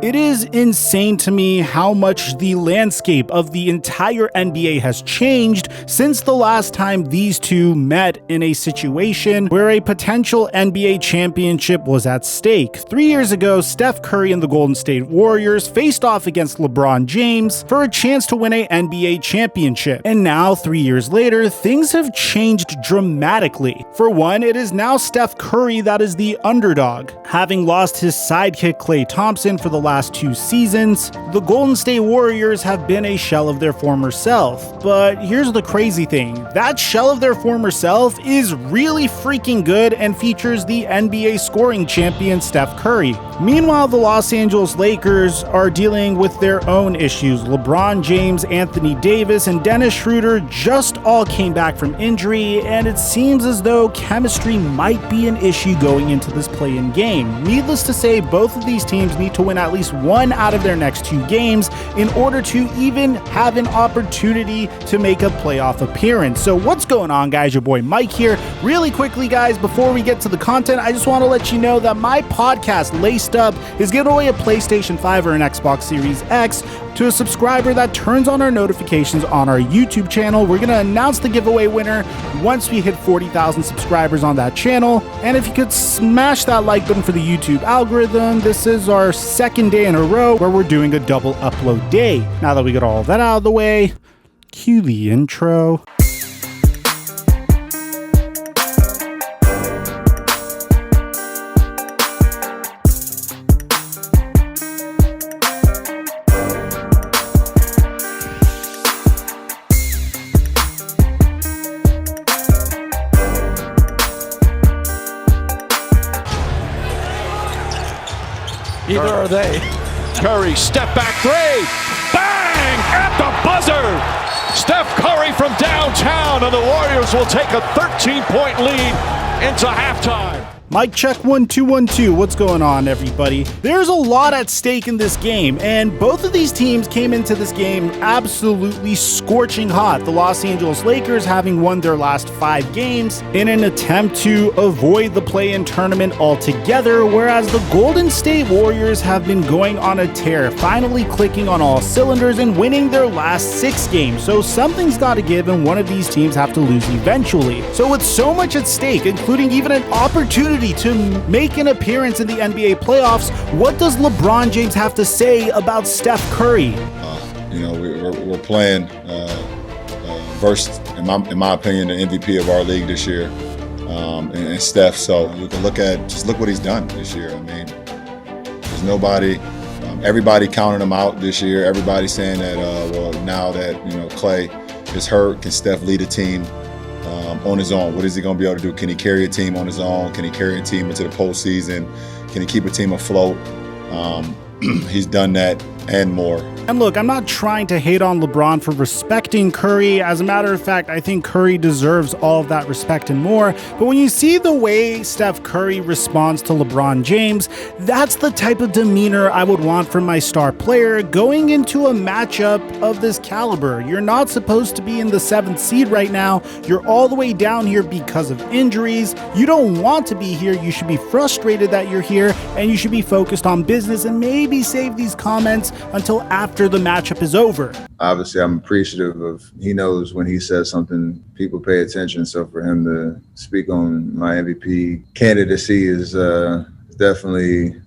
It is insane to me how much the landscape of the entire NBA has changed since the last time these two met in a situation where a potential NBA championship was at stake. 3 years ago, Steph Curry and the Golden State Warriors faced off against LeBron James for a chance to win an NBA championship. And now, 3 years later, things have changed dramatically. For one, it is now Steph Curry that is the underdog. Having lost his sidekick Klay Thompson for the last 2 seasons, the Golden State Warriors have been a shell of their former self. But here's the crazy thing, that shell of their former self is really freaking good and features the NBA scoring champion Steph Curry. Meanwhile, the Los Angeles Lakers are dealing with their own issues. LeBron James, Anthony Davis, and Dennis Schroeder just all came back from injury, and it seems as though chemistry might be an issue going into this play-in game. Needless to say, both of these teams need to win at least one out of their next 2 games in order to even have an opportunity to make a playoff appearance. So what's going on, guys? Your boy Mike here. Really quickly, guys, before we get to the content, I just want to let you know that my podcast, Laced Up, is giving away a PlayStation 5 or an Xbox Series X to a subscriber that turns on our notifications on our YouTube channel. We're going to announce the giveaway winner once we hit 40,000 subscribers on that channel. And if you could smash that like button for the YouTube algorithm, this is our second day in a row where we're doing a double upload day. Now that we got all that out of the way, cue the intro. Either are they. Curry, step back three. Bang! At the buzzer! Steph Curry from downtown, and the Warriors will take a 13-point lead into halftime. Mic check 1 2 1 2. What's going on, everybody? There's a lot at stake in this game, and both of these teams came into this game absolutely scorching hot. The Los Angeles Lakers having won their last 5 games in an attempt to avoid the play-in tournament altogether, whereas the Golden State Warriors have been going on a tear, finally clicking on all cylinders and winning their last 6 games. So something's got to give, and one of these teams have to lose eventually. So with so much at stake, including even an opportunity to make an appearance in the NBA playoffs, what does LeBron James have to say about Steph Curry? We're playing versus, in my opinion, the MVP of our league this year, and Steph. So we can look what he's done this year. I mean, there's nobody. Everybody counting him out this year. Everybody saying that, now that Klay is hurt, can Steph lead a team on his own? What is he going to be able to do? Can he carry a team on his own? Can he carry a team into the postseason? Can he keep a team afloat? He's done that and more. And look, I'm not trying to hate on LeBron for respecting Curry. As a matter of fact, I think Curry deserves all of that respect and more. But when you see the way Steph Curry responds to LeBron James, that's the type of demeanor I would want from my star player going into a matchup of this caliber. You're not supposed to be in the 7th seed right now. You're all the way down here because of injuries. You don't want to be here. You should be frustrated that you're here, and you should be focused on business and maybe save these comments until after the matchup is over. Obviously, I'm appreciative of, he knows when he says something, people pay attention. So for him to speak on my MVP candidacy is definitely,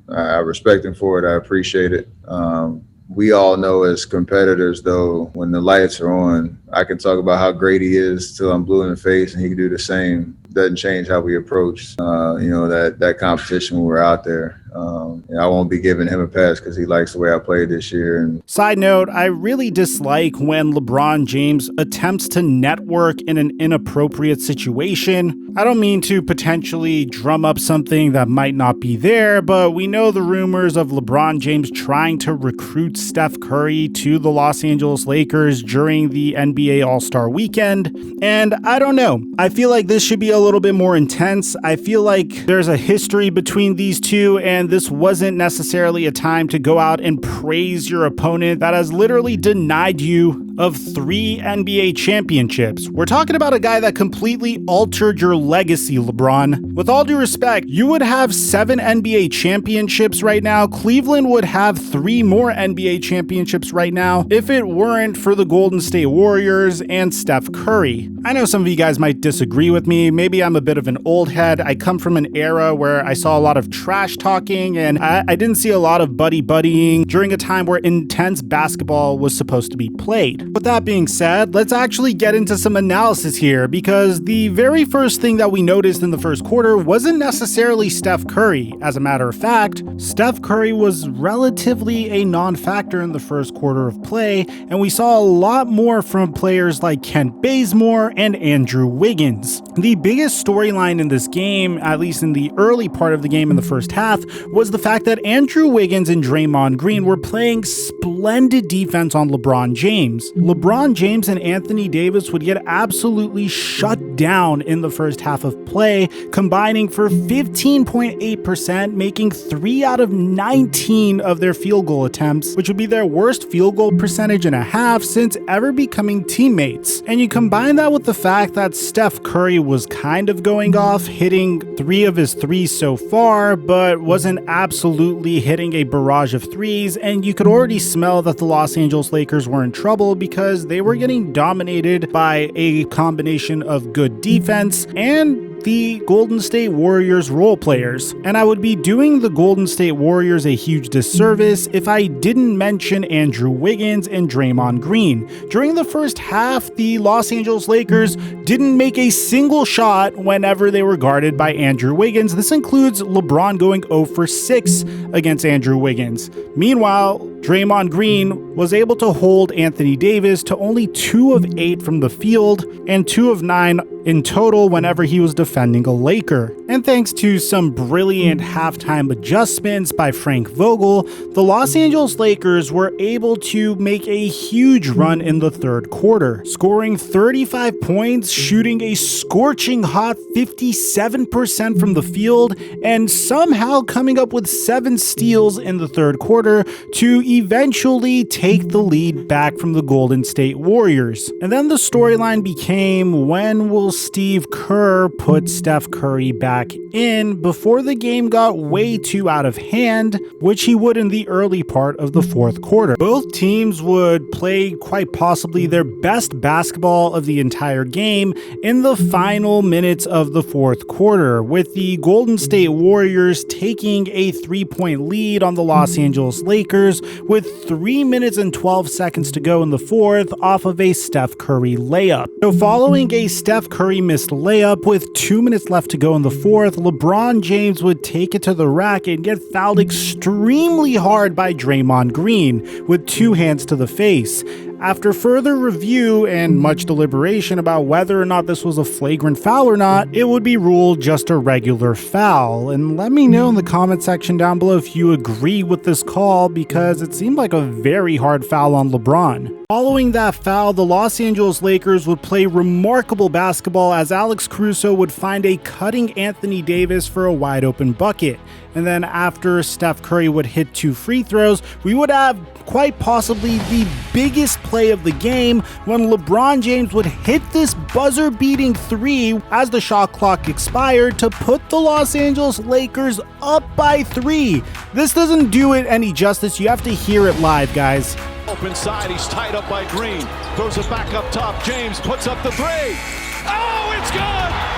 I respect him for it. I appreciate it. We all know as competitors, though, when the lights are on, I can talk about how great he is till I'm blue in the face, and he can do the same. Doesn't change how we approach, that competition when we're out there. I won't be giving him a pass because he likes the way I played this year. Side note, I really dislike when LeBron James attempts to network in an inappropriate situation. I don't mean to potentially drum up something that might not be there, but we know the rumors of LeBron James trying to recruit Steph Curry to the Los Angeles Lakers during the NBA All-Star Weekend. And I don't know. I feel like this should be a little bit more intense. I feel like there's a history between these two, and this wasn't necessarily a time to go out and praise your opponent that has literally denied you of 3 NBA championships. We're talking about a guy that completely altered your legacy, LeBron. With all due respect, you would have 7 NBA championships right now. Cleveland would have 3 more NBA championships right now if it weren't for the Golden State Warriors and Steph Curry. I know some of you guys might disagree with me. Maybe I'm a bit of an old head. I come from an era where I saw a lot of trash talking and I didn't see a lot of buddying during a time where intense basketball was supposed to be played. With that being said, let's actually get into some analysis here, because the very first thing that we noticed in the first quarter wasn't necessarily Steph Curry. As a matter of fact, Steph Curry was relatively a non-factor in the first quarter of play, and we saw a lot more from players like Kent Bazemore and Andrew Wiggins. The biggest storyline in this game, at least in the early part of the game in the first half, was the fact that Andrew Wiggins and Draymond Green were playing splendid defense on LeBron James. LeBron James and Anthony Davis would get absolutely shut down in the first half of play, combining for 15.8%, making 3 out of 19 of their field goal attempts, which would be their worst field goal percentage in a half since ever becoming teammates. And you combine that with the fact that Steph Curry was kind of going off, hitting 3 of his 3s so far, but wasn't absolutely hitting a barrage of 3s, and you could already smell that the Los Angeles Lakers were in trouble because they were getting dominated by a combination of good defense and the Golden State Warriors role players. And I would be doing the Golden State Warriors a huge disservice if I didn't mention Andrew Wiggins and Draymond Green. During the first half, the Los Angeles Lakers didn't make a single shot whenever they were guarded by Andrew Wiggins. This includes LeBron going 0 for 6 against Andrew Wiggins. Meanwhile, Draymond Green was able to hold Anthony Davis to only 2 of 8 from the field and 2 of 9 in total whenever he was defending a Laker. And thanks to some brilliant halftime adjustments by Frank Vogel, the Los Angeles Lakers were able to make a huge run in the third quarter, scoring 35 points, shooting a scorching hot 57% from the field, and somehow coming up with 7 steals in the third quarter to eventually take the lead back from the Golden State Warriors. And then the storyline became, when will Steve Kerr put Steph Curry back in before the game got way too out of hand, which he would in the early part of the fourth quarter. Both teams would play quite possibly their best basketball of the entire game in the final minutes of the fourth quarter, with the Golden State Warriors taking a 3-point lead on the Los Angeles Lakers with 3 minutes and 12 seconds to go in the fourth off of a Steph Curry layup. So following a Steph Curry missed layup with 2 minutes left to go in the fourth, LeBron James would take it to the rack and get fouled extremely hard by Draymond Green with 2 hands to the face. After further review and much deliberation about whether or not this was a flagrant foul or not, it would be ruled just a regular foul. And let me know in the comment section down below if you agree with this call, because it seemed like a very hard foul on LeBron. Following that foul, the Los Angeles Lakers would play remarkable basketball as Alex Caruso would find a cutting Anthony Davis for a wide open bucket. And then after Steph Curry would hit 2 free throws, we would have quite possibly the biggest play of the game when LeBron James would hit this buzzer-beating 3 as the shot clock expired to put the Los Angeles Lakers up by 3. This doesn't do it any justice. You have to hear it live, guys. Open side, he's tied up by Green. Throws it back up top. James puts up the 3. Oh, it's good!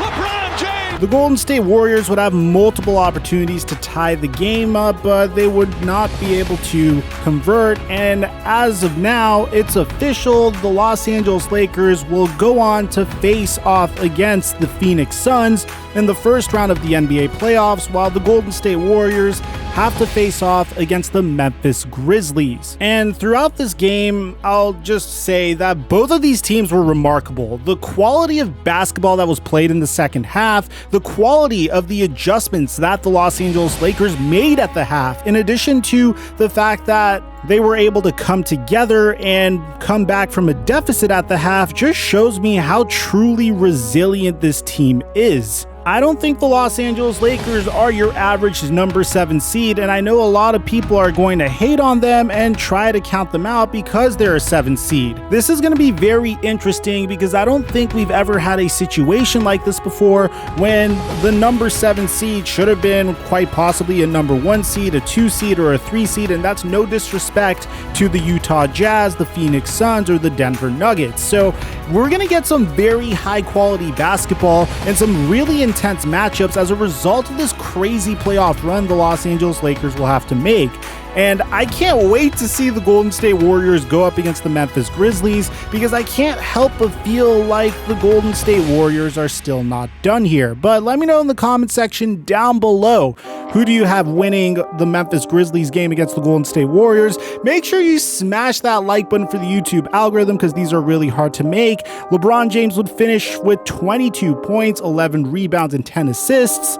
LeBron James! The Golden State Warriors would have multiple opportunities to tie the game up, but they would not be able to convert. And as of now, it's official. The Los Angeles Lakers will go on to face off against the Phoenix Suns in the first round of the NBA playoffs, while the Golden State Warriors have to face off against the Memphis Grizzlies. And throughout this game, I'll just say that both of these teams were remarkable. The quality of basketball that was played in the second half, the quality of the adjustments that the Los Angeles Lakers made at the half, in addition to the fact that they were able to come together and come back from a deficit at the half, just shows me how truly resilient this team is. I don't think the Los Angeles Lakers are your average number 7 seed, and I know a lot of people are going to hate on them and try to count them out because they're a 7 seed. This is going to be very interesting because I don't think we've ever had a situation like this before when the number 7 seed should have been quite possibly a number 1 seed, a 2 seed, or a 3 seed, and that's no disrespect to the Utah Jazz, the Phoenix Suns, or the Denver Nuggets. So we're going to get some very high quality basketball and some really intense matchups as a result of this crazy playoff run the Los Angeles Lakers will have to make. And I can't wait to see the Golden State Warriors go up against the Memphis Grizzlies because I can't help but feel like the Golden State Warriors are still not done here. But let me know in the comment section down below, who do you have winning the Memphis Grizzlies game against the Golden State Warriors? Make sure you smash that like button for the YouTube algorithm because these are really hard to make. LeBron James would finish with 22 points, 11 rebounds, and 10 assists.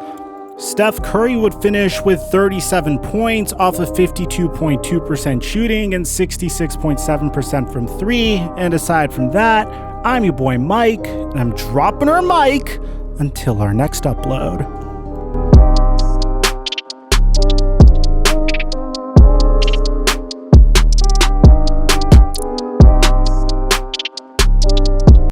Steph Curry would finish with 37 points off of 52.2% shooting and 66.7% from 3. And aside from that, I'm your boy Mike, and I'm dropping our mic until our next upload.